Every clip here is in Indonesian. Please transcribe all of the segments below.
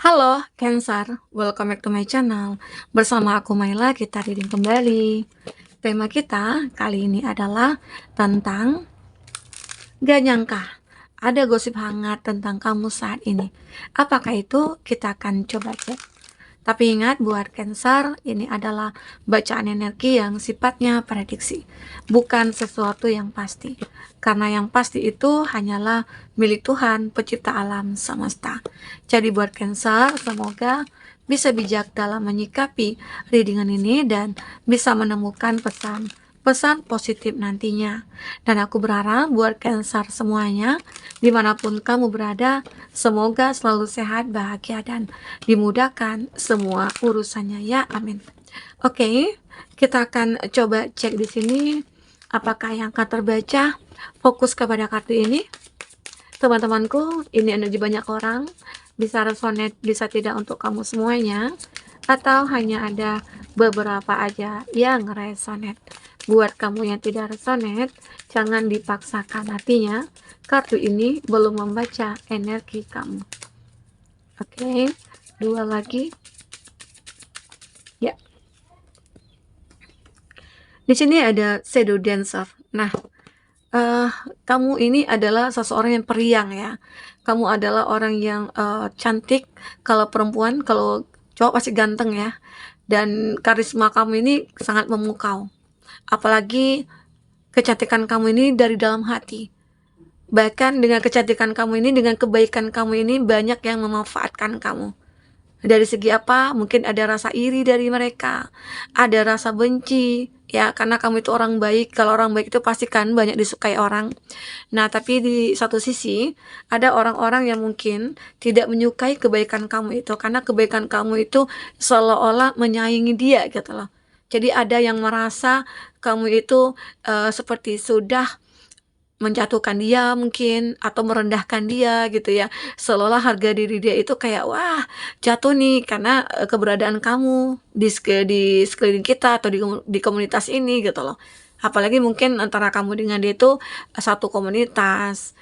Halo Cancer, welcome back to my channel. Bersama aku Maila, kita reading kembali. Tema kita kali ini adalah tentang gak nyangka ada gosip hangat tentang kamu saat ini. Apakah itu? Kita akan coba cek. Tapi ingat, buat Cancer, ini adalah bacaan energi yang sifatnya prediksi, bukan sesuatu yang pasti. Karena yang pasti itu hanyalah milik Tuhan, pencipta alam semesta. Jadi buat Cancer, semoga bisa bijak dalam menyikapi readingan ini dan bisa menemukan pesan positif nantinya. Dan aku berharap buat Cancer semuanya, dimanapun kamu berada, semoga selalu sehat, bahagia, dan dimudahkan semua urusannya ya, amin. Oke, kita akan coba cek di sini apakah yang akan terbaca. Fokus kepada kartu ini, teman-temanku. Ini energi banyak orang, bisa resonate, bisa tidak untuk kamu semuanya, atau hanya ada beberapa aja yang resonate. Buat kamu yang tidak resonate, jangan dipaksakan, artinya kartu ini belum membaca energi kamu. Oke, dua lagi. Ya. Di sini ada Shadow Dancer. Nah, kamu ini adalah seseorang yang periang ya. Kamu adalah orang yang cantik. Kalau perempuan, kalau cowok pasti ganteng ya. Dan karisma kamu ini sangat memukau. Apalagi kecantikan kamu ini dari dalam hati. Bahkan dengan kecantikan kamu ini, dengan kebaikan kamu ini, banyak yang memanfaatkan kamu. Dari segi apa? Mungkin ada rasa iri dari mereka, ada rasa benci, ya, karena kamu itu orang baik. Kalau orang baik itu pasti kan banyak disukai orang. Nah, tapi di satu sisi, ada orang-orang yang mungkin tidak menyukai kebaikan kamu itu, karena kebaikan kamu itu seolah-olah menyayangi dia gitu loh. Jadi ada yang merasa kamu itu seperti sudah menjatuhkan dia mungkin, atau merendahkan dia gitu ya, seolah harga diri dia itu kayak wah jatuh nih karena keberadaan kamu di sekeliling kita atau di komunitas ini gitu loh. Apalagi mungkin antara kamu dengan dia itu satu komunitas,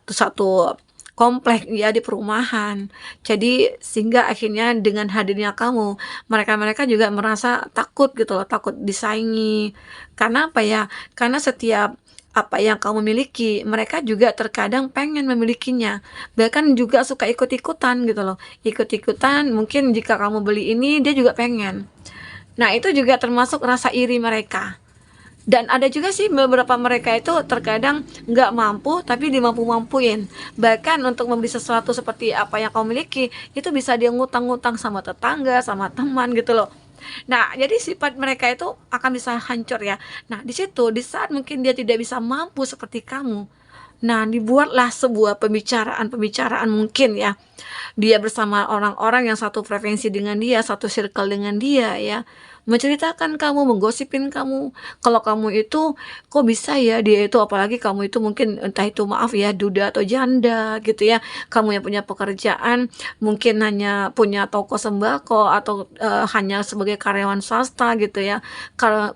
satu komplek ya, di perumahan. Jadi sehingga akhirnya dengan hadirnya kamu, mereka-mereka juga merasa takut gitu loh, takut disaingi. Karena apa ya? Karena setiap apa yang kamu miliki, mereka juga terkadang pengen memilikinya. Bahkan juga suka ikut-ikutan gitu loh. Ikut-ikutan, mungkin jika kamu beli ini, dia juga pengen. Nah, itu juga termasuk rasa iri mereka. Dan ada juga sih beberapa mereka itu terkadang nggak mampu tapi dimampu-mampuin. Bahkan untuk membeli sesuatu seperti apa yang kamu miliki, itu bisa dia ngutang-ngutang sama tetangga, sama teman gitu loh. Nah, jadi sifat mereka itu akan bisa hancur ya. Nah, di situ, di saat mungkin dia tidak bisa mampu seperti kamu, nah, dibuatlah sebuah pembicaraan mungkin ya. Dia bersama orang-orang yang satu frekuensi dengan dia, satu circle dengan dia ya. Menceritakan kamu, menggosipin kamu. Kalau kamu itu kok bisa ya dia itu, apalagi kamu itu mungkin entah itu maaf ya duda atau janda gitu ya. Kamu yang punya pekerjaan mungkin hanya punya toko sembako atau hanya sebagai karyawan swasta gitu ya.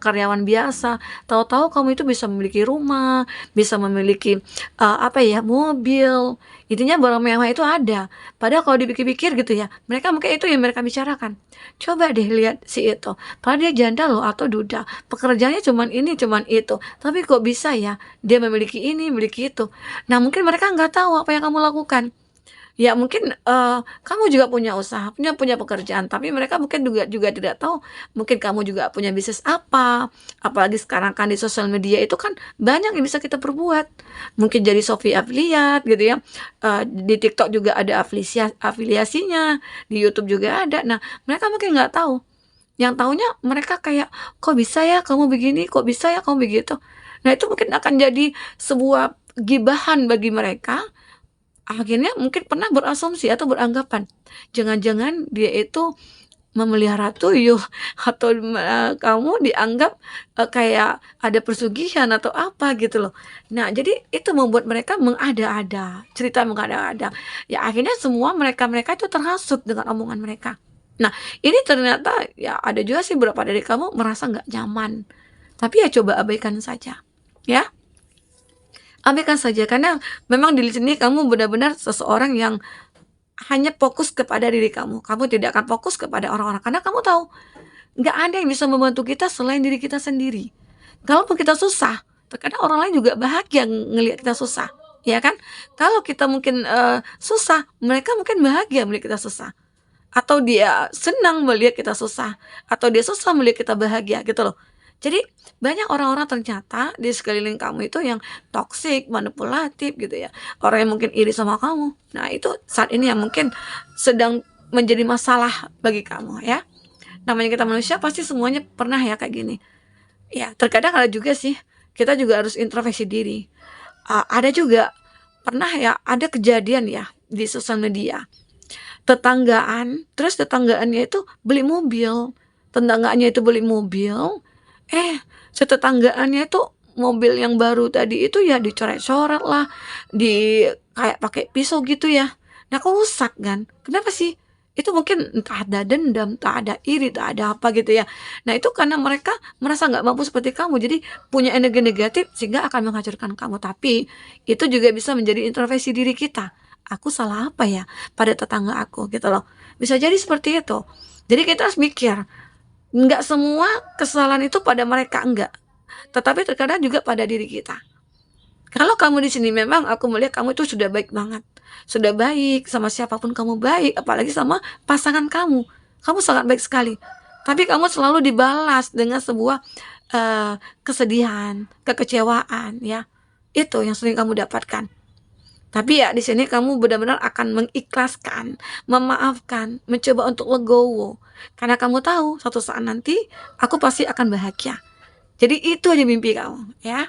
Karyawan biasa. Tahu-tahu kamu itu bisa memiliki rumah, bisa memiliki apa ya, mobil. Intinya barang mewah itu ada. Padahal kalau dipikir-pikir gitu ya, mereka mungkin itu yang mereka bicarakan. Coba deh lihat si itu. Padahal dia janda loh atau duda. Pekerjaannya cuman ini, cuman itu. Tapi kok bisa ya dia memiliki ini, memiliki itu. Nah, mungkin mereka nggak tahu apa yang kamu lakukan. Ya mungkin kamu juga punya usaha, punya pekerjaan, tapi mereka mungkin juga tidak tahu, mungkin kamu juga punya bisnis apa. Apalagi sekarang kan di sosial media itu kan banyak yang bisa kita perbuat. Mungkin jadi Shopee affiliate gitu ya. Di TikTok juga ada afiliasinya, di YouTube juga ada. Nah, mereka mungkin nggak tahu. Yang taunya mereka kayak, kok bisa ya kamu begini, kok bisa ya kamu begitu. Nah, itu mungkin akan jadi sebuah gibahan bagi mereka. Akhirnya mungkin pernah berasumsi atau beranggapan, jangan-jangan dia itu memelihara tuyul atau kamu dianggap kayak ada pesugihan atau apa gitu loh. Nah, jadi itu membuat mereka mengada-ada, cerita mengada-ada. Ya akhirnya semua mereka-mereka itu terhasut dengan omongan mereka. Nah, ini ternyata ya ada juga sih beberapa dari kamu merasa nggak nyaman. Tapi ya coba abaikan saja. Ya, abaikan saja karena memang di sini kamu benar-benar seseorang yang hanya fokus kepada diri kamu. Kamu tidak akan fokus kepada orang-orang karena kamu tahu nggak ada yang bisa membantu kita selain diri kita sendiri. Kalaupun kita susah, terkadang orang lain juga bahagia ngelihat kita susah, ya kan? Kalau kita mungkin susah, mereka mungkin bahagia melihat kita susah, atau dia senang melihat kita susah, atau dia susah melihat kita bahagia gitu loh. Jadi banyak orang-orang ternyata di sekeliling kamu itu yang toksik, manipulatif gitu ya. Orang yang mungkin iri sama kamu. Nah, itu saat ini yang mungkin sedang menjadi masalah bagi kamu ya. Namanya kita manusia pasti semuanya pernah ya kayak gini. Ya, terkadang ada juga sih, kita juga harus introspeksi diri. Ada juga pernah ya, ada kejadian ya di sosial media. Terus tetanggaannya itu beli mobil. Tetangganya itu beli mobil, setetanggaannya itu mobil yang baru tadi itu ya dicoret-coret lah, di kayak pakai pisau gitu ya. Nah, kok rusak kan? Kenapa sih? Itu mungkin entah ada dendam, entah ada iri, entah ada apa gitu ya. Nah, itu karena mereka merasa nggak mampu seperti kamu, jadi punya energi negatif sehingga akan menghancurkan kamu. Tapi itu juga bisa menjadi introspeksi diri kita. Aku salah apa ya pada tetangga aku gitu loh. Bisa jadi seperti itu. Jadi kita harus mikir, nggak semua kesalahan itu pada mereka, enggak. Tetapi terkadang juga pada diri kita. Kalau kamu di sini memang aku melihat kamu itu sudah baik banget. Sudah baik sama siapapun kamu baik, apalagi sama pasangan kamu. Kamu sangat baik sekali. Tapi kamu selalu dibalas dengan sebuah kesedihan, kekecewaan ya. Itu yang sering kamu dapatkan. Tapi ya di sini kamu benar-benar akan mengikhlaskan, memaafkan, mencoba untuk legowo. Karena kamu tahu suatu saat nanti aku pasti akan bahagia. Jadi itu aja mimpi kamu ya.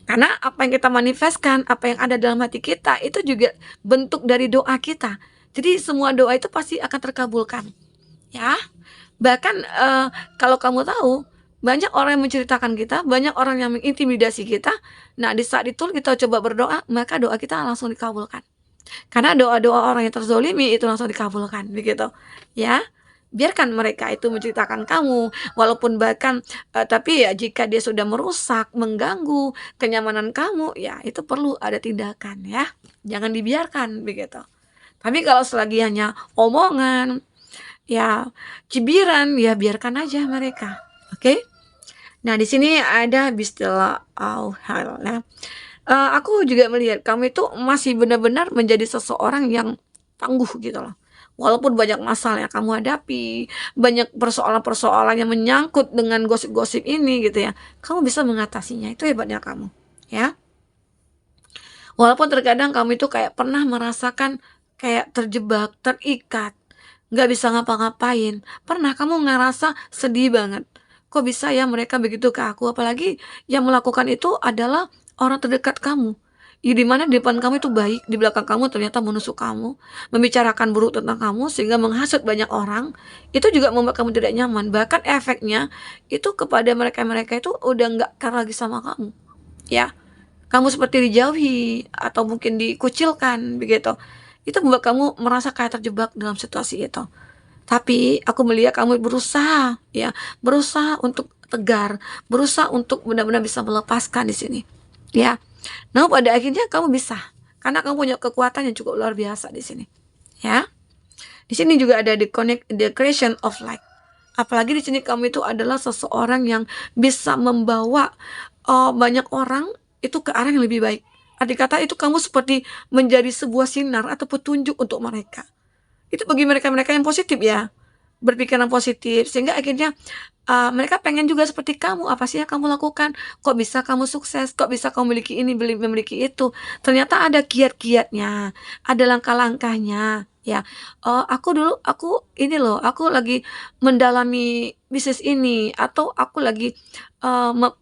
Karena apa yang kita manifestkan, apa yang ada dalam hati kita itu juga bentuk dari doa kita. Jadi semua doa itu pasti akan terkabulkan ya. Bahkan kalau kamu tahu banyak orang yang menceritakan kita, banyak orang yang mengintimidasi kita. Nah, di saat itu kita coba berdoa, maka doa kita langsung dikabulkan. Karena doa-doa orang yang terzolimi itu langsung dikabulkan, begitu. Ya, biarkan mereka itu menceritakan kamu, walaupun bahkan tapi ya jika dia sudah merusak, mengganggu kenyamanan kamu, ya itu perlu ada tindakan ya. Jangan dibiarkan begitu. Tapi kalau selagi hanya omongan, ya cibiran, ya biarkan aja mereka. Oke? Nah, di sini ada Bismillah al nah, aku juga melihat kamu itu masih benar-benar menjadi seseorang yang tangguh gitu loh. Walaupun banyak masalah yang kamu hadapi, banyak persoalan-persoalan yang menyangkut dengan gosip-gosip ini gitu ya, kamu bisa mengatasinya. Itu hebatnya kamu, ya. Walaupun terkadang kamu itu kayak pernah merasakan kayak terjebak, terikat, nggak bisa ngapa-ngapain. Pernah kamu ngerasa sedih banget. Kok bisa ya mereka begitu ke aku? Apalagi yang melakukan itu adalah orang terdekat kamu. Ya, di mana di depan kamu itu baik, di belakang kamu ternyata menusuk kamu, membicarakan buruk tentang kamu sehingga menghasut banyak orang. Itu juga membuat kamu tidak nyaman. Bahkan efeknya itu kepada mereka-mereka itu udah nggak care lagi sama kamu. Ya, kamu seperti dijauhi atau mungkin dikucilkan begitu. Itu membuat kamu merasa kayak terjebak dalam situasi itu. Tapi aku melihat kamu berusaha ya, berusaha untuk tegar, berusaha untuk benar-benar bisa melepaskan di sini. Ya. Nah, pada akhirnya kamu bisa karena kamu punya kekuatan yang cukup luar biasa di sini. Ya. Di sini juga ada the creation of light. Apalagi di sini kamu itu adalah seseorang yang bisa membawa banyak orang itu ke arah yang lebih baik. Arti kata itu kamu seperti menjadi sebuah sinar atau petunjuk untuk mereka. Itu bagi mereka-mereka yang positif ya, berpikiran positif sehingga akhirnya mereka pengen juga seperti kamu. Apa sih yang kamu lakukan? Kok bisa kamu sukses? Kok bisa kamu memiliki ini, memiliki itu? Ternyata ada kiat-kiatnya, ada langkah-langkahnya ya. Aku ini loh, aku lagi mendalami bisnis ini, atau aku lagi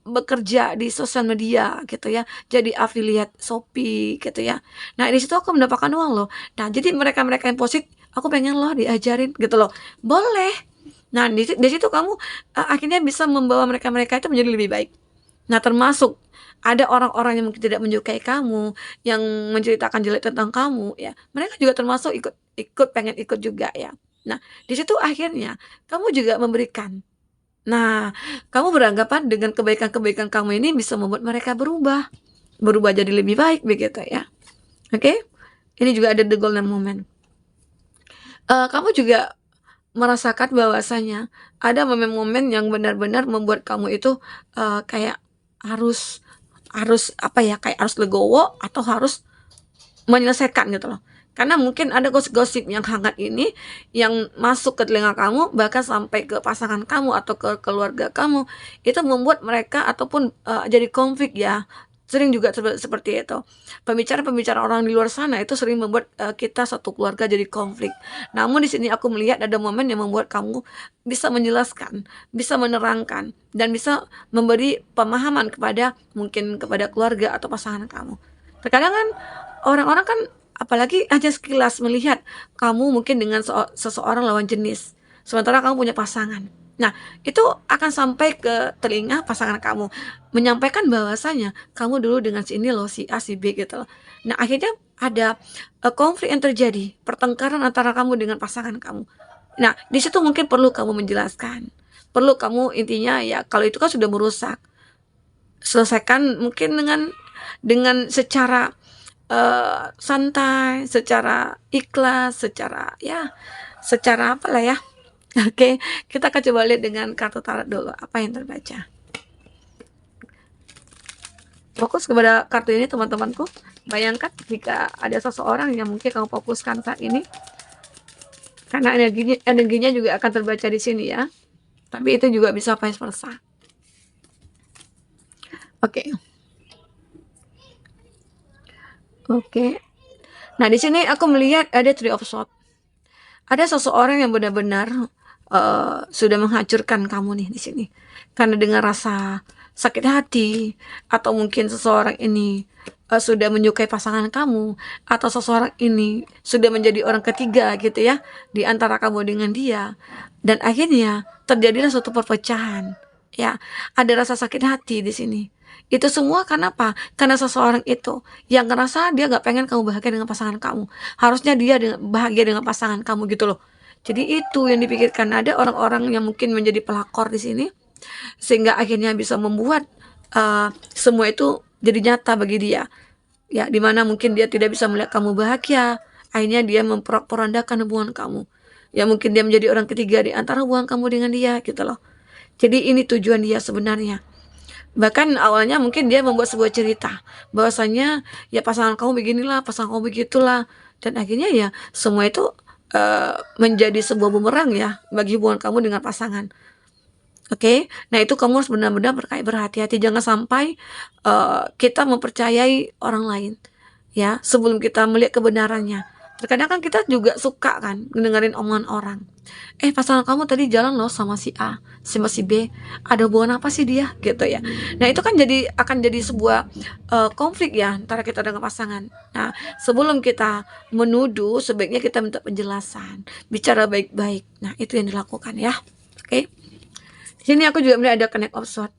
bekerja di sosial media gitu ya, jadi affiliate Shopee gitu ya. Nah, di situ aku mendapatkan uang loh. Nah, jadi mereka-mereka yang positif, aku pengen loh diajarin gitu loh. Boleh. Nah, di situ kamu akhirnya bisa membawa mereka-mereka itu menjadi lebih baik. Nah, termasuk ada orang-orang yang mungkin tidak menyukai kamu, yang menceritakan jelek tentang kamu ya. Mereka juga termasuk pengen ikut juga ya. Nah, di situ akhirnya kamu juga memberikan. Nah, kamu beranggapan dengan kebaikan-kebaikan kamu ini bisa membuat mereka berubah jadi lebih baik begitu ya. Oke? Ini juga ada the golden moment. Kamu juga merasakan bahwasanya ada momen-momen yang benar-benar membuat kamu itu, kayak harus harus apa ya, kayak harus legowo atau harus menyelesaikan gitu loh. Karena mungkin ada gosip-gosip yang hangat ini yang masuk ke telinga kamu, bahkan sampai ke pasangan kamu atau ke keluarga kamu, itu membuat mereka ataupun, jadi konflik ya. Sering juga seperti itu. Pembicara-pembicara orang di luar sana itu sering membuat, kita satu keluarga jadi konflik. Namun di sini aku melihat ada momen yang membuat kamu bisa menjelaskan, bisa menerangkan, dan bisa memberi pemahaman kepada mungkin kepada keluarga atau pasangan kamu. Terkadang kan orang-orang kan apalagi hanya sekilas melihat kamu mungkin dengan seseorang lawan jenis, sementara kamu punya pasangan. Nah, itu akan sampai ke telinga pasangan kamu, menyampaikan bahwasanya kamu dulu dengan si ini loh, si A, si B gitu loh. Nah, akhirnya ada, konflik yang terjadi, pertengkaran antara kamu dengan pasangan kamu. Nah, di situ mungkin perlu kamu menjelaskan, perlu kamu intinya ya kalau itu kan sudah merusak, selesaikan mungkin dengan secara santai, secara ikhlas, secara ya, secara apalah ya. Oke, kita akan coba lihat dengan kartu tarot dulu, apa yang terbaca. Fokus kepada kartu ini teman-temanku. Bayangkan jika ada seseorang yang mungkin kamu fokuskan saat ini, karena energinya juga akan terbaca di sini ya. Tapi itu juga bisa vice versa. Oke. Oke. Nah, di sini aku melihat ada Three of Swords. Ada seseorang yang benar-benar, sudah menghancurkan kamu nih di sini. Karena dengan rasa sakit hati, atau mungkin seseorang ini, sudah menyukai pasangan kamu, atau seseorang ini sudah menjadi orang ketiga gitu ya, di antara kamu dengan dia. Dan akhirnya terjadilah suatu perpecahan, ya. Ada rasa sakit hati di sini. Itu semua karena apa? Karena seseorang itu yang ngerasa dia nggak pengen kamu bahagia dengan pasangan kamu. Harusnya dia bahagia dengan pasangan kamu gitu loh. Jadi itu yang dipikirkan. Ada orang-orang yang mungkin menjadi pelakor di sini sehingga akhirnya bisa membuat semua itu jadi nyata bagi dia. Ya, dimana mungkin dia tidak bisa melihat kamu bahagia. Akhirnya dia memporak-porandakan hubungan kamu. Ya mungkin dia menjadi orang ketiga di antara hubungan kamu dengan dia gitu loh. Jadi ini tujuan dia sebenarnya. Bahkan awalnya mungkin dia membuat sebuah cerita bahwasanya ya pasangan kamu beginilah, pasangan kamu begitulah, dan akhirnya ya semua itu menjadi sebuah bumerang ya bagi hubungan kamu dengan pasangan. Oke, nah itu kamu harus benar-benar berhati-hati, jangan sampai kita mempercayai orang lain ya sebelum kita melihat kebenarannya. Terkadang kan kita juga suka kan dengerin omongan orang. Pasangan kamu tadi jalan loh sama si A, sama si B, ada hubungan apa sih dia gitu ya. Nah itu kan akan jadi sebuah konflik ya antara kita dengan pasangan. Nah sebelum kita menuduh sebaiknya kita minta penjelasan, bicara baik-baik. Nah itu yang dilakukan ya. Oke. Di sini aku juga melihat ada Connect of Swords.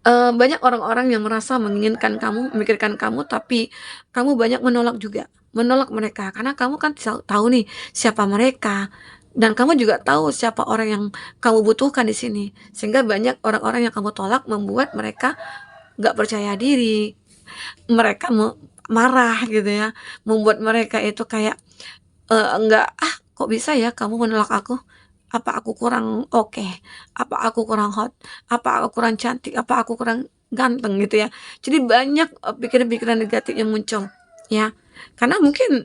Banyak orang-orang yang merasa menginginkan kamu, memikirkan kamu, tapi kamu banyak menolak juga, menolak mereka karena kamu kan tahu nih siapa mereka, dan kamu juga tahu siapa orang yang kamu butuhkan di sini. Sehingga banyak orang-orang yang kamu tolak membuat mereka nggak percaya diri, mereka marah gitu ya, membuat mereka itu kayak, nggak, "Ah, kok bisa ya kamu menolak aku? Apa aku kurang oke? Apa aku kurang hot? Apa aku kurang cantik? Apa aku kurang ganteng?" Gitu ya. Jadi banyak, pikiran-pikiran negatif yang muncul, ya. Karena mungkin,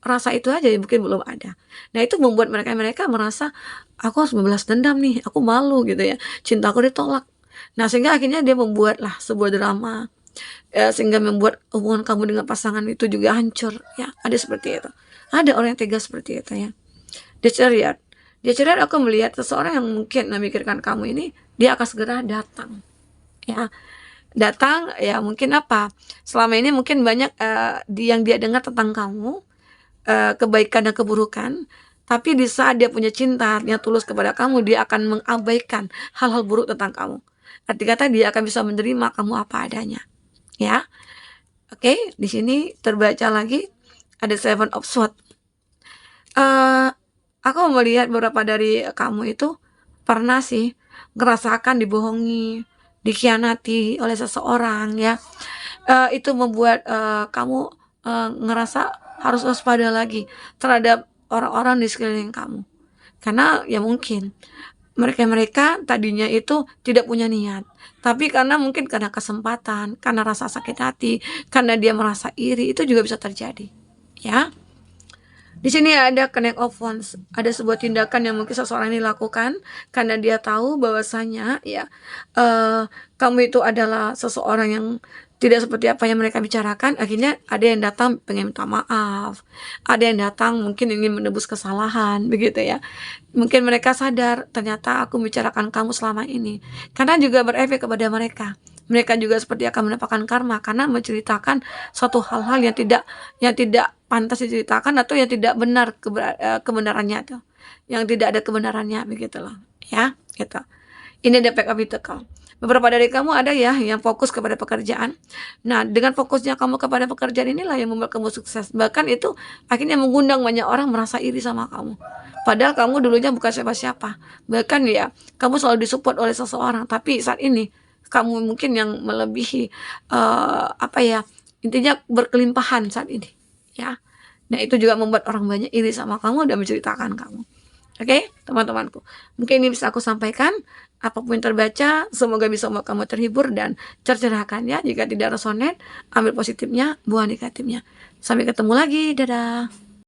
rasa itu aja yang mungkin belum ada. Nah, itu membuat mereka merasa, "Aku harus membalas dendam nih, aku malu," gitu ya, "cintaku ditolak." Nah, sehingga akhirnya dia membuatlah sebuah drama, sehingga membuat hubungan kamu dengan pasangan itu juga hancur, ya, ada seperti itu. Ada orang yang tega seperti itu ya. The Chariot. The Chariot aku melihat seseorang yang mungkin memikirkan kamu ini, dia akan segera datang, ya. Datang, ya mungkin apa, selama ini mungkin banyak, yang dia dengar tentang kamu, kebaikan dan keburukan, tapi di saat dia punya cinta yang tulus kepada kamu, dia akan mengabaikan hal-hal buruk tentang kamu. Arti kata dia akan bisa menerima kamu apa adanya, ya. Oke, di sini terbaca lagi ada Seven of Swords. Eee, aku melihat beberapa dari kamu itu pernah sih ngerasakan dibohongi, dikhianati oleh seseorang ya. Itu membuat, kamu, ngerasa harus waspada lagi terhadap orang-orang di sekeliling kamu. Karena ya mungkin mereka-mereka tadinya itu tidak punya niat, tapi karena kesempatan, karena rasa sakit hati, karena dia merasa iri, itu juga bisa terjadi, ya. Di sini ada connect of wands, ada sebuah tindakan yang mungkin seseorang ini lakukan karena dia tahu bahwasanya ya kamu itu adalah seseorang yang tidak seperti apa yang mereka bicarakan. Akhirnya ada yang datang pengen minta maaf, ada yang datang mungkin ingin menebus kesalahan, begitu ya. Mungkin mereka sadar ternyata aku membicarakan kamu selama ini, karena juga berefek kepada mereka. Mereka juga seperti akan mendapatkan karma karena menceritakan suatu hal-hal yang tidak pantas diceritakan atau yang tidak benar kebenarannya tuh, yang tidak ada kebenarannya, begitu loh, ya, gitu. Ini ada back obstacle. Beberapa dari kamu ada ya yang fokus kepada pekerjaan. Nah, dengan fokusnya kamu kepada pekerjaan inilah yang membuat kamu sukses. Bahkan itu akhirnya mengundang banyak orang merasa iri sama kamu. Padahal kamu dulunya bukan siapa-siapa. Bahkan ya, kamu selalu disupport oleh seseorang. Tapi saat ini kamu mungkin yang melebihi apa ya? Intinya berkelimpahan saat ini, ya. Nah, itu juga membuat orang banyak iri sama kamu dan menceritakan kamu. Oke, teman-temanku. Mungkin ini bisa aku sampaikan. Apapun yang terbaca, semoga bisa membuat kamu terhibur dan tercerahkan ya. Jika tidak resonate, ambil positifnya, buang negatifnya. Sampai ketemu lagi. Dadah.